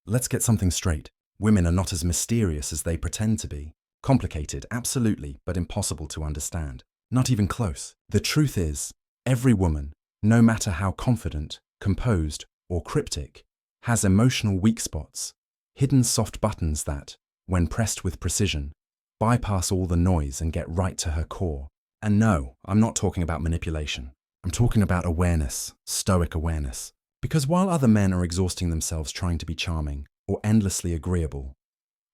Let's get something straight. Women are not as mysterious as they pretend to be. Complicated, absolutely, but impossible to understand. Not even close. The truth is, every woman, no matter how confident, composed, or cryptic, has emotional weak spots, hidden soft buttons that, when pressed with precision, bypass all the noise and get right to her core. And no, I'm not talking about manipulation. I'm talking about awareness, stoic awareness. Because while other men are exhausting themselves trying to be charming or endlessly agreeable,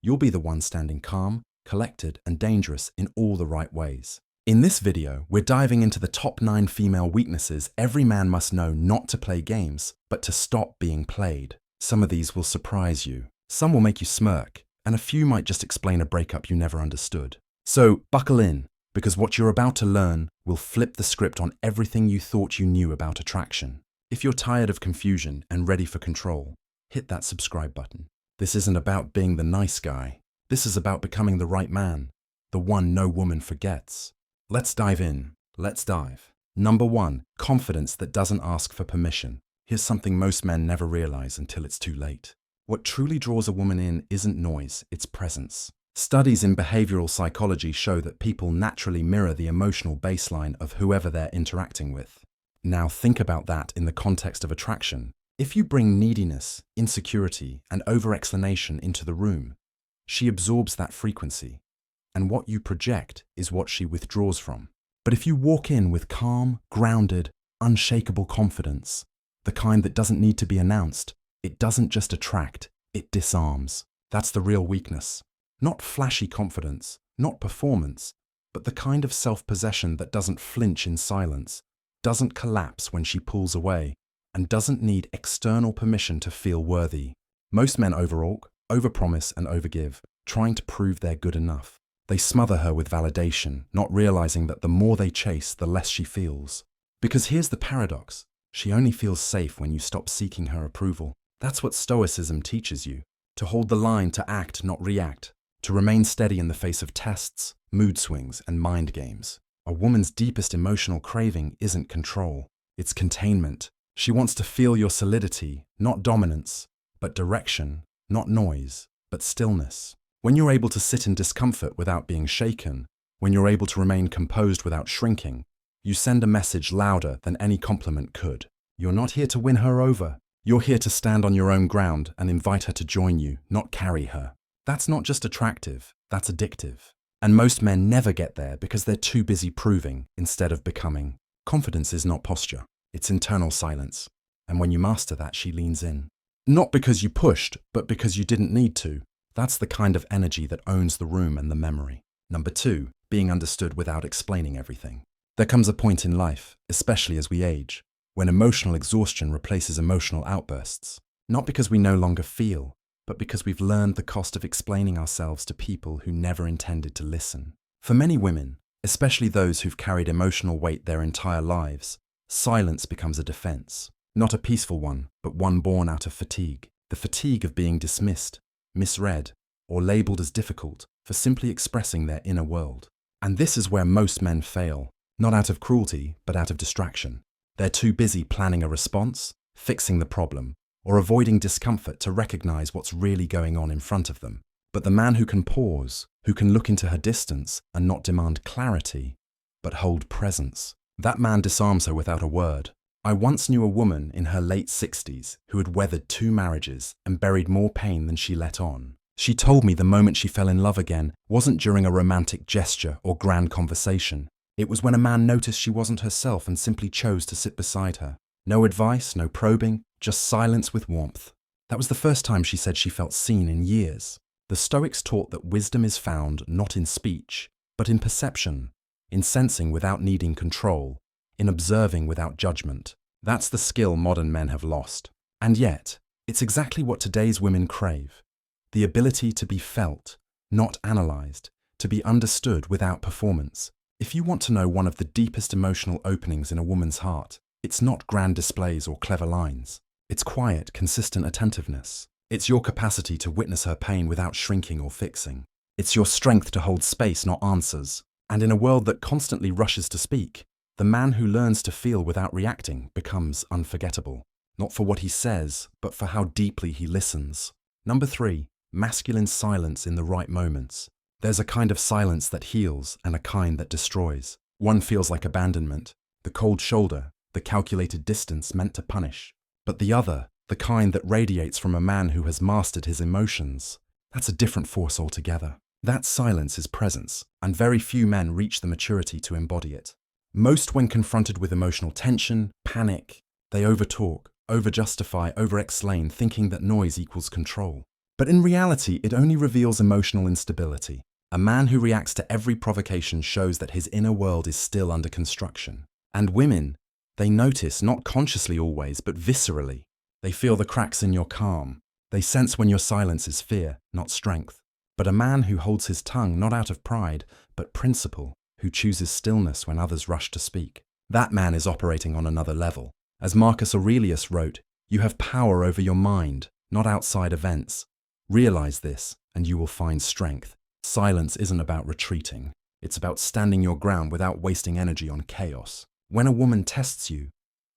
you'll be the one standing calm, collected, and dangerous in all the right ways. In this video, we're diving into the top 9 female weaknesses every man must know not to play games, but to stop being played. Some of these will surprise you, some will make you smirk, and a few might just explain a breakup you never understood. So buckle in, because what you're about to learn will flip the script on everything you thought you knew about attraction. If you're tired of confusion and ready for control, hit that subscribe button. This isn't about being the nice guy. This is about becoming the right man, the one no woman forgets. Let's dive in. Let's dive. Number 1, confidence that doesn't ask for permission. Here's something most men never realize until it's too late. What truly draws a woman in isn't noise, it's presence. Studies in behavioral psychology show that people naturally mirror the emotional baseline of whoever they're interacting with. Now think about that in the context of attraction. If you bring neediness, insecurity, and over-explanation into the room, she absorbs that frequency, and what you project is what she withdraws from. But if you walk in with calm, grounded, unshakable confidence, the kind that doesn't need to be announced, it doesn't just attract, it disarms. That's the real weakness. Not flashy confidence, not performance, but the kind of self-possession that doesn't flinch in silence, doesn't collapse when she pulls away, and doesn't need external permission to feel worthy. Most men overtalk, overpromise, and overgive, trying to prove they're good enough. They smother her with validation, not realizing that the more they chase, the less she feels. Because here's the paradox, she only feels safe when you stop seeking her approval. That's what Stoicism teaches you, to hold the line, to act, not react, to remain steady in the face of tests, mood swings, and mind games. A woman's deepest emotional craving isn't control, it's containment. She wants to feel your solidity, not dominance, but direction, not noise, but stillness. When you're able to sit in discomfort without being shaken, when you're able to remain composed without shrinking, you send a message louder than any compliment could. You're not here to win her over. You're here to stand on your own ground and invite her to join you, not carry her. That's not just attractive, that's addictive. And most men never get there because they're too busy proving instead of becoming. Confidence is not posture, it's internal silence. And when you master that, she leans in. Not because you pushed, but because you didn't need to. That's the kind of energy that owns the room and the memory. Number 2, being understood without explaining everything. There comes a point in life, especially as we age, when emotional exhaustion replaces emotional outbursts. Not because we no longer feel, but because we've learned the cost of explaining ourselves to people who never intended to listen. For many women, especially those who've carried emotional weight their entire lives, silence becomes a defense. Not a peaceful one, but one born out of fatigue. The fatigue of being dismissed, misread, or labeled as difficult for simply expressing their inner world. And this is where most men fail, not out of cruelty, but out of distraction. They're too busy planning a response, fixing the problem, or avoiding discomfort to recognize what's really going on in front of them. But the man who can pause, who can look into her distance and not demand clarity, but hold presence, that man disarms her without a word. I once knew a woman in her late 60s who had weathered 2 marriages and buried more pain than she let on. She told me the moment she fell in love again wasn't during a romantic gesture or grand conversation. It was when a man noticed she wasn't herself and simply chose to sit beside her. No advice, no probing, just silence with warmth. That was the first time she said she felt seen in years. The Stoics taught that wisdom is found not in speech, but in perception, in sensing without needing control, in observing without judgment. That's the skill modern men have lost. And yet, it's exactly what today's women crave. The ability to be felt, not analyzed, to be understood without performance. If you want to know one of the deepest emotional openings in a woman's heart, it's not grand displays or clever lines. It's quiet, consistent attentiveness. It's your capacity to witness her pain without shrinking or fixing. It's your strength to hold space, not answers. And in a world that constantly rushes to speak, the man who learns to feel without reacting becomes unforgettable. Not for what he says, but for how deeply he listens. Number 3, masculine silence in the right moments. There's a kind of silence that heals and a kind that destroys. One feels like abandonment, the cold shoulder, the calculated distance meant to punish. But the other, the kind that radiates from a man who has mastered his emotions, that's a different force altogether. That silence is presence, and very few men reach the maturity to embody it. Most, when confronted with emotional tension, panic, they overtalk, overjustify, overexplain, thinking that noise equals control. But in reality, it only reveals emotional instability. A man who reacts to every provocation shows that his inner world is still under construction. And women, they notice, not consciously always, but viscerally. They feel the cracks in your calm. They sense when your silence is fear, not strength. But a man who holds his tongue not out of pride, but principle, who chooses stillness when others rush to speak, that man is operating on another level. As Marcus Aurelius wrote, you have power over your mind, not outside events. Realize this, and you will find strength. Silence isn't about retreating. It's about standing your ground without wasting energy on chaos. When a woman tests you,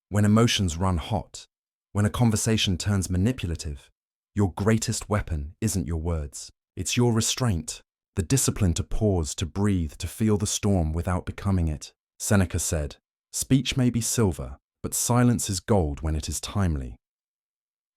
when emotions run hot, when a conversation turns manipulative, your greatest weapon isn't your words. It's your restraint, the discipline to pause, to breathe, to feel the storm without becoming it. Seneca said, speech may be silver, but silence is gold when it is timely.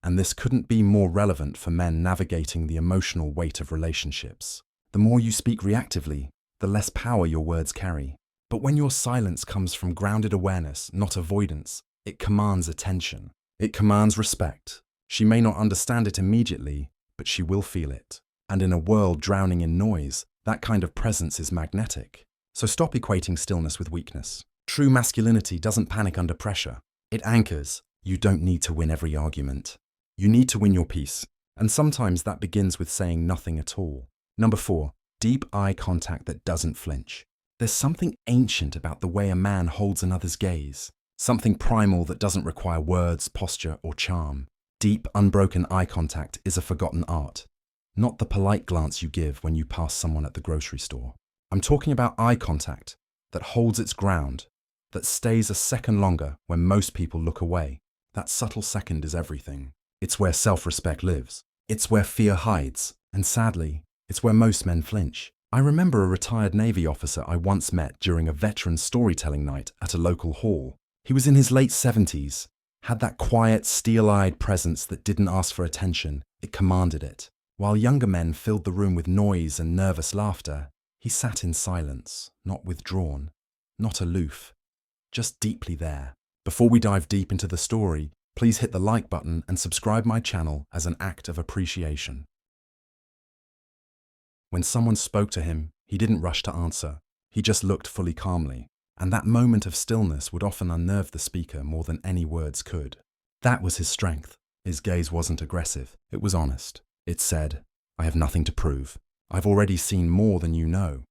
And this couldn't be more relevant for men navigating the emotional weight of relationships. The more you speak reactively, the less power your words carry. But when your silence comes from grounded awareness, not avoidance, it commands attention. It commands respect. She may not understand it immediately, but she will feel it. And in a world drowning in noise, that kind of presence is magnetic. So stop equating stillness with weakness. True masculinity doesn't panic under pressure. It anchors. You don't need to win every argument. You need to win your peace. And sometimes that begins with saying nothing at all. Number 4, deep eye contact that doesn't flinch. There's something ancient about the way a man holds another's gaze. Something primal that doesn't require words, posture, or charm. Deep, unbroken eye contact is a forgotten art. Not the polite glance you give when you pass someone at the grocery store. I'm talking about eye contact that holds its ground, that stays a second longer when most people look away. That subtle second is everything. It's where self-respect lives. It's where fear hides. And sadly, it's where most men flinch. I remember a retired Navy officer I once met during a veteran storytelling night at a local hall. He was in his late 70s, had that quiet, steel-eyed presence that didn't ask for attention, it commanded it. While younger men filled the room with noise and nervous laughter, he sat in silence, not withdrawn, not aloof, just deeply there. Before we dive deep into the story, please hit the like button and subscribe my channel as an act of appreciation. When someone spoke to him, he didn't rush to answer. He just looked fully calmly. And that moment of stillness would often unnerve the speaker more than any words could. That was his strength. His gaze wasn't aggressive. It was honest. It said, I have nothing to prove. I've already seen more than you know.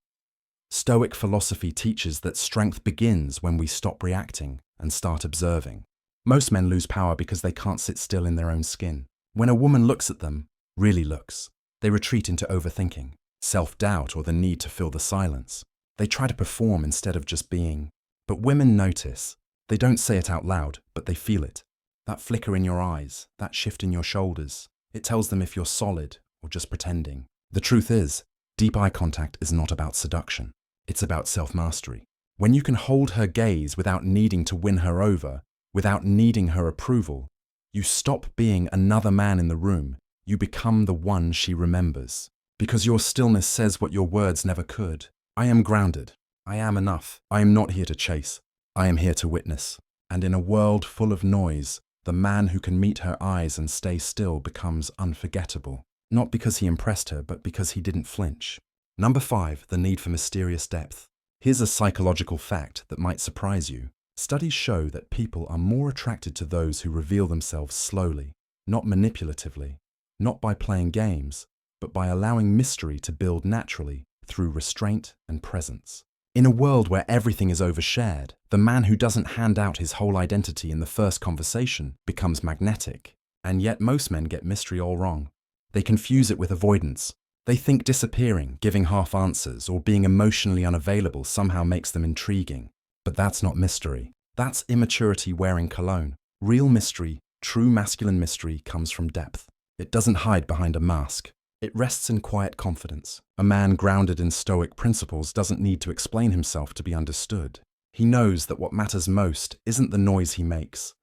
Stoic philosophy teaches that strength begins when we stop reacting and start observing. Most men lose power because they can't sit still in their own skin. When a woman looks at them, really looks, they retreat into overthinking, self-doubt, or the need to fill the silence. They try to perform instead of just being. But women notice. They don't say it out loud, but they feel it. That flicker in your eyes, that shift in your shoulders. It tells them if you're solid or just pretending. The truth is, deep eye contact is not about seduction. It's about self-mastery. When you can hold her gaze without needing to win her over, without needing her approval, you stop being another man in the room. You become the one she remembers. Because your stillness says what your words never could. I am grounded. I am enough. I am not here to chase. I am here to witness. And in a world full of noise, the man who can meet her eyes and stay still becomes unforgettable. Not because he impressed her, but because he didn't flinch. Number 5, the need for mysterious depth. Here's a psychological fact that might surprise you. Studies show that people are more attracted to those who reveal themselves slowly, not manipulatively, not by playing games, but by allowing mystery to build naturally through restraint and presence. In a world where everything is overshared, the man who doesn't hand out his whole identity in the first conversation becomes magnetic. And yet most men get mystery all wrong. They confuse it with avoidance. They think disappearing, giving half answers, or being emotionally unavailable somehow makes them intriguing. But that's not mystery. That's immaturity wearing cologne. Real mystery, true masculine mystery, comes from depth. It doesn't hide behind a mask. It rests in quiet confidence. A man grounded in Stoic principles doesn't need to explain himself to be understood. He knows that what matters most isn't the noise he makes,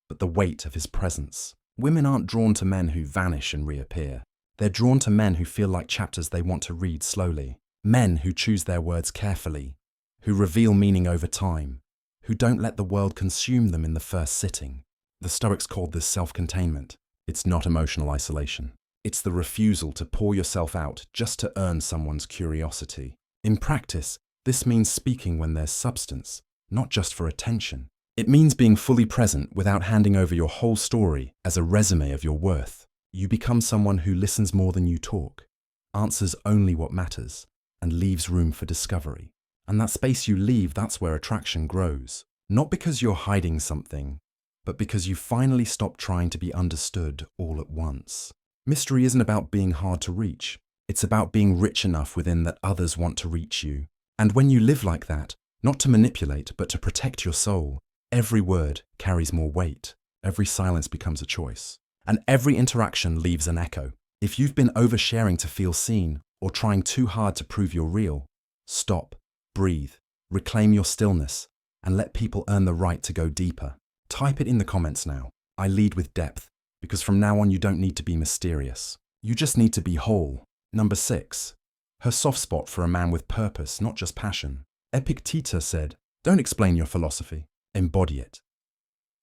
but the weight of his presence. Women aren't drawn to men who vanish and reappear. They're drawn to men who feel like chapters they want to read slowly. Men who choose their words carefully, who reveal meaning over time, who don't let the world consume them in the first sitting. The Stoics called this self-containment. It's not emotional isolation. It's the refusal to pour yourself out just to earn someone's curiosity. In practice, this means speaking when there's substance, not just for attention. It means being fully present without handing over your whole story as a resume of your worth. You become someone who listens more than you talk, answers only what matters, and leaves room for discovery. And that space you leave, that's where attraction grows. Not because you're hiding something, but because you finally stop trying to be understood all at once. Mystery isn't about being hard to reach. It's about being rich enough within that others want to reach you. And when you live like that, not to manipulate, but to protect your soul, every word carries more weight. Every silence becomes a choice. And every interaction leaves an echo. If you've been oversharing to feel seen or trying too hard to prove you're real, stop, breathe, reclaim your stillness, and let people earn the right to go deeper. Type it in the comments now. I lead with depth, because from now on you don't need to be mysterious. You just need to be whole. Number 6. Her soft spot for a man with purpose, not just passion. Epictetus said, "Don't explain your philosophy, embody it."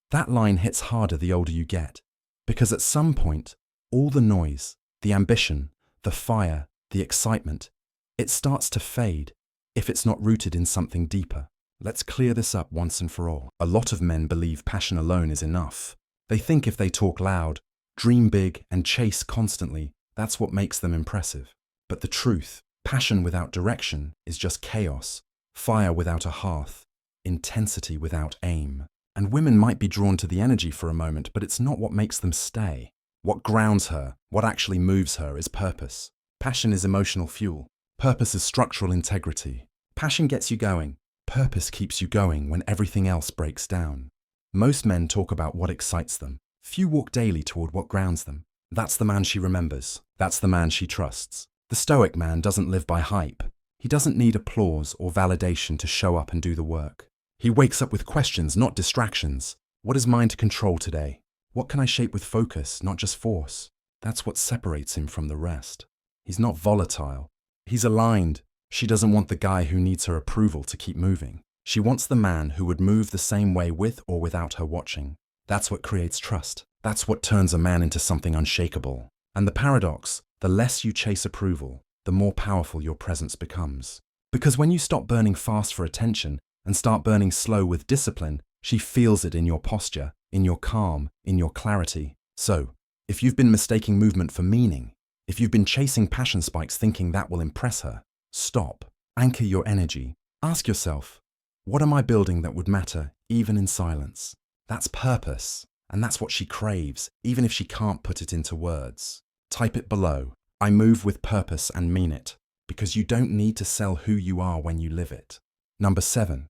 That line hits harder the older you get, because at some point, all the noise, the ambition, the fire, the excitement, it starts to fade if it's not rooted in something deeper. Let's clear this up once and for all. A lot of men believe passion alone is enough. They think if they talk loud, dream big, and chase constantly, that's what makes them impressive. But the truth, passion without direction is just chaos, fire without a hearth, intensity without aim. And women might be drawn to the energy for a moment, but it's not what makes them stay. What grounds her, what actually moves her, is purpose. Passion is emotional fuel. Purpose is structural integrity. Passion gets you going. Purpose keeps you going when everything else breaks down. Most men talk about what excites them. Few walk daily toward what grounds them. That's the man she remembers. That's the man she trusts. The Stoic man doesn't live by hype. He doesn't need applause or validation to show up and do the work. He wakes up with questions, not distractions. What is mine to control today? What can I shape with focus, not just force? That's what separates him from the rest. He's not volatile. He's aligned. She doesn't want the guy who needs her approval to keep moving. She wants the man who would move the same way with or without her watching. That's what creates trust. That's what turns a man into something unshakable. And the paradox, the less you chase approval, the more powerful your presence becomes. Because when you stop burning fast for attention and start burning slow with discipline, she feels it in your posture, in your calm, in your clarity. So, if you've been mistaking movement for meaning, if you've been chasing passion spikes thinking that will impress her, stop. Anchor your energy. Ask yourself, what am I building that would matter even in silence? That's purpose, and that's what she craves, even if she can't put it into words. Type it below. I move with purpose and mean it, because you don't need to sell who you are when you live it. Number 7.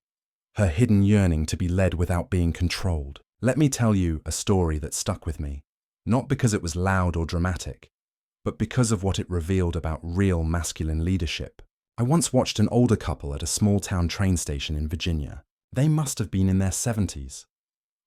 Her hidden yearning to be led without being controlled. Let me tell you a story that stuck with me, not because it was loud or dramatic, but because of what it revealed about real masculine leadership. I once watched an older couple at a small-town train station in Virginia. They must have been in their 70s.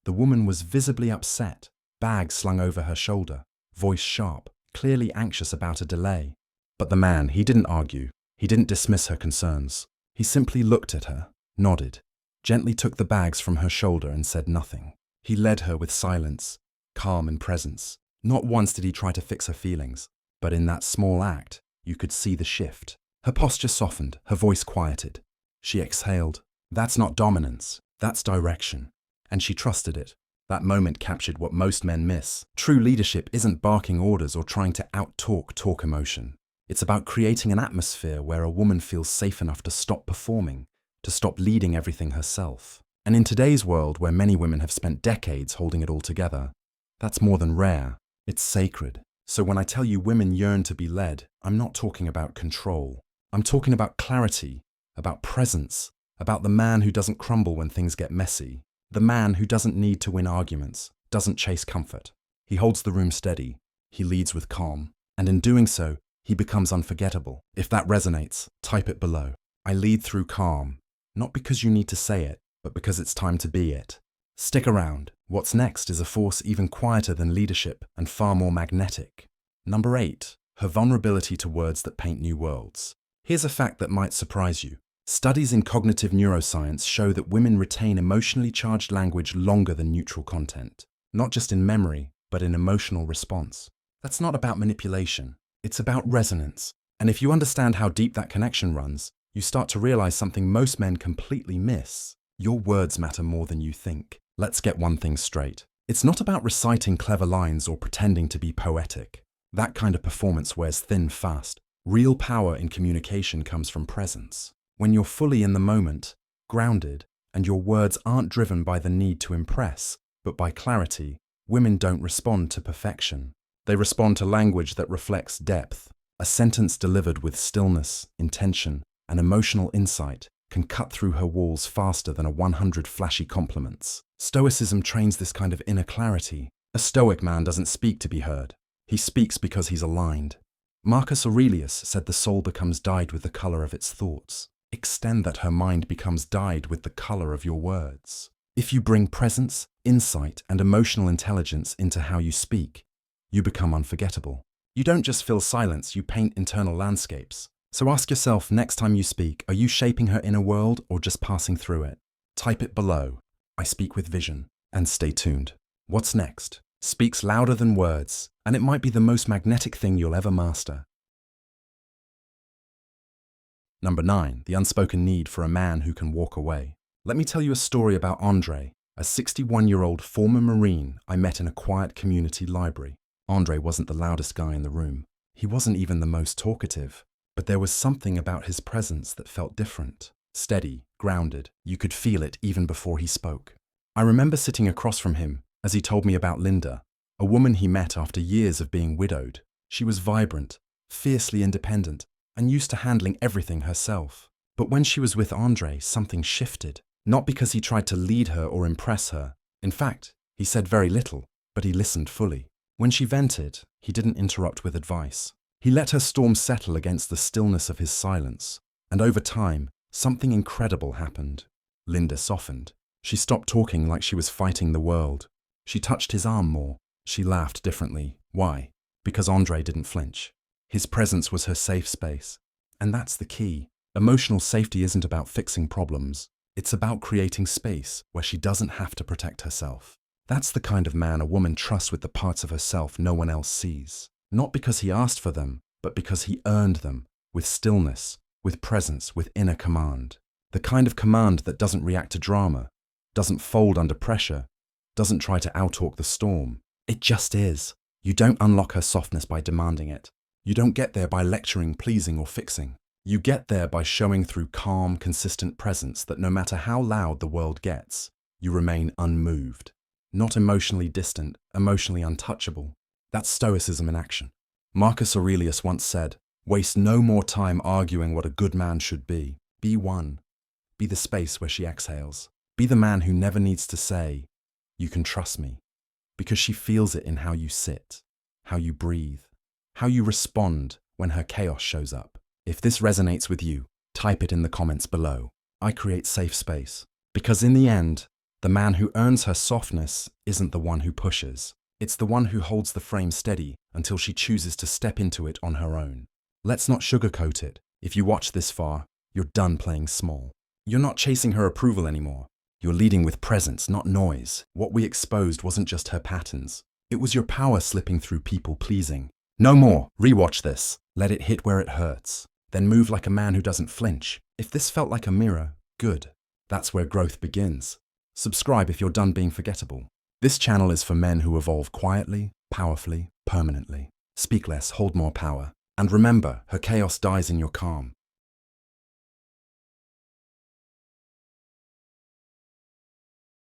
The woman was visibly upset, bag slung over her shoulder, voice sharp, clearly anxious about a delay. But the man, he didn't argue. He didn't dismiss her concerns. He simply looked at her, nodded, gently took the bags from her shoulder and said nothing. He led her with silence, calm and presence. Not once did he try to fix her feelings, but in that small act, you could see the shift. Her posture softened, her voice quieted. She exhaled. That's not dominance, that's direction. And she trusted it. That moment captured what most men miss. True leadership isn't barking orders or trying to talk emotion. It's about creating an atmosphere where a woman feels safe enough to stop performing, to stop leading everything herself. And in today's world, where many women have spent decades holding it all together, that's more than rare. It's sacred. So when I tell you women yearn to be led, I'm not talking about control. I'm talking about clarity, about presence, about the man who doesn't crumble when things get messy, the man who doesn't need to win arguments, doesn't chase comfort. He holds the room steady. He leads with calm. And in doing so, he becomes unforgettable. If that resonates, type it below. I lead through calm. Not because you need to say it, but because it's time to be it. Stick around. What's next is a force even quieter than leadership and far more magnetic. Number 8. Her vulnerability to words that paint new worlds. Here's a fact that might surprise you. Studies in cognitive neuroscience show that women retain emotionally charged language longer than neutral content. Not just in memory, but in emotional response. That's not about manipulation. It's about resonance. And if you understand how deep that connection runs, you start to realize something most men completely miss. Your words matter more than you think. Let's get one thing straight. It's not about reciting clever lines or pretending to be poetic. That kind of performance wears thin fast. Real power in communication comes from presence. When you're fully in the moment, grounded, and your words aren't driven by the need to impress, but by clarity, women don't respond to perfection. They respond to language that reflects depth. A sentence delivered with stillness, intention, and emotional insight can cut through her walls faster than 100 flashy compliments. Stoicism trains this kind of inner clarity. A Stoic man doesn't speak to be heard. He speaks because he's aligned. Marcus Aurelius said the soul becomes dyed with the color of its thoughts. Extend that her mind becomes dyed with the color of your words. If you bring presence, insight, and emotional intelligence into how you speak, you become unforgettable. You don't just fill silence, you paint internal landscapes. So ask yourself next time you speak, are you shaping her inner world or just passing through it? Type it below. I speak with vision. And stay tuned. What's next? Speaks louder than words, and it might be the most magnetic thing you'll ever master. Number 9. The unspoken need for a man who can walk away. Let me tell you a story about Andre, a 61-year-old former Marine I met in a quiet community library. Andre wasn't the loudest guy in the room. He wasn't even the most talkative. But there was something about his presence that felt different. Steady, grounded. You could feel it even before he spoke. I remember sitting across from him as he told me about Linda, a woman he met after years of being widowed. She was vibrant, fiercely independent, and used to handling everything herself. But when she was with Andre, something shifted. Not because he tried to lead her or impress her. In fact, he said very little, but he listened fully. When she vented, he didn't interrupt with advice. He let her storm settle against the stillness of his silence. And over time, something incredible happened. Linda softened. She stopped talking like she was fighting the world. She touched his arm more. She laughed differently. Why? Because Andre didn't flinch. His presence was her safe space. And that's the key. Emotional safety isn't about fixing problems. It's about creating space where she doesn't have to protect herself. That's the kind of man a woman trusts with the parts of herself no one else sees. Not because he asked for them, but because he earned them, with stillness, with presence, with inner command. The kind of command that doesn't react to drama, doesn't fold under pressure, doesn't try to outtalk the storm. It just is. You don't unlock her softness by demanding it. You don't get there by lecturing, pleasing, or fixing. You get there by showing through calm, consistent presence that no matter how loud the world gets, you remain unmoved. Not emotionally distant, emotionally untouchable. That's Stoicism in action. Marcus Aurelius once said, "Waste no more time arguing what a good man should be. Be one. Be the space where she exhales. Be the man who never needs to say, 'You can trust me,' because she feels it in how you sit, how you breathe, how you respond when her chaos shows up." If this resonates with you, type it in the comments below. I create safe space. Because in the end, the man who earns her softness isn't the one who pushes. It's the one who holds the frame steady until she chooses to step into it on her own. Let's not sugarcoat it. If you watch this far, you're done playing small. You're not chasing her approval anymore. You're leading with presence, not noise. What we exposed wasn't just her patterns. It was your power slipping through people pleasing. No more. Rewatch this. Let it hit where it hurts. Then move like a man who doesn't flinch. If this felt like a mirror, good. That's where growth begins. Subscribe if you're done being forgettable. This channel is for men who evolve quietly, powerfully, permanently. Speak less, hold more power. And remember, her chaos dies in your calm.